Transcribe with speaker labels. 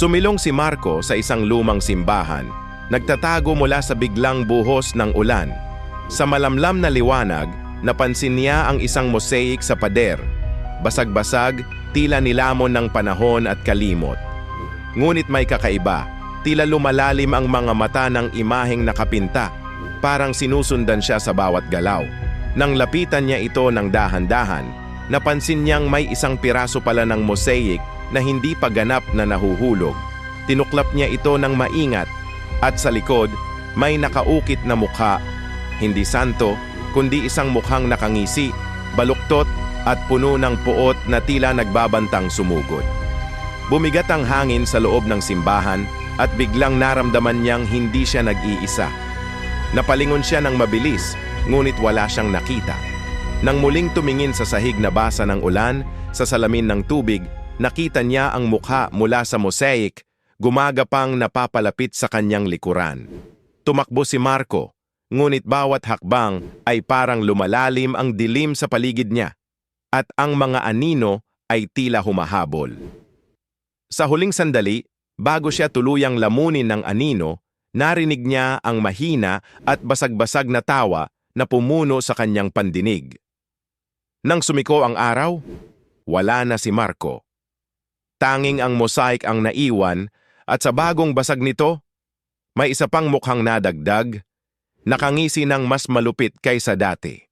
Speaker 1: Sumilong si Marco sa isang lumang simbahan, nagtatago mula sa biglang buhos ng ulan. Sa malamlam na liwanag, napansin niya ang isang mosaic sa pader. Basag-basag, tila nilamon ng panahon at kalimot. Ngunit may kakaiba, tila lumalalim ang mga mata ng imaheng nakapinta, parang sinusundan siya sa bawat galaw. Nang lapitan niya ito ng dahan-dahan, napansin niyang may isang piraso pala ng mosaic na hindi pa ganap na nahuhulog. Tinuklap niya ito ng maingat at sa likod may nakaukit na mukha. Hindi santo, kundi isang mukhang nakangisi, baluktot at puno ng puot na tila nagbabantang sumugod. Bumigat ang hangin sa loob ng simbahan at biglang naramdaman niyang hindi siya nag-iisa. Napalingon siya ng mabilis, ngunit wala siyang nakita. Nang muling tumingin sa sahig na basa ng ulan, sa salamin ng tubig, nakita niya ang mukha mula sa mosaic, gumagapang napapalapit sa kanyang likuran. Tumakbo si Marco, ngunit bawat hakbang ay parang lumalalim ang dilim sa paligid niya, at ang mga anino ay tila humahabol. Sa huling sandali, bago siya tuluyang lamunin ng anino, narinig niya ang mahina at basag-basag na tawa na pumuno sa kanyang pandinig. Nang sumiko ang araw, wala na si Marco. Tanging ang mosaic ang naiwan at sa bagong basag nito, may isa pang mukhang nadagdag, nakangisi ng mas malupit kaysa dati.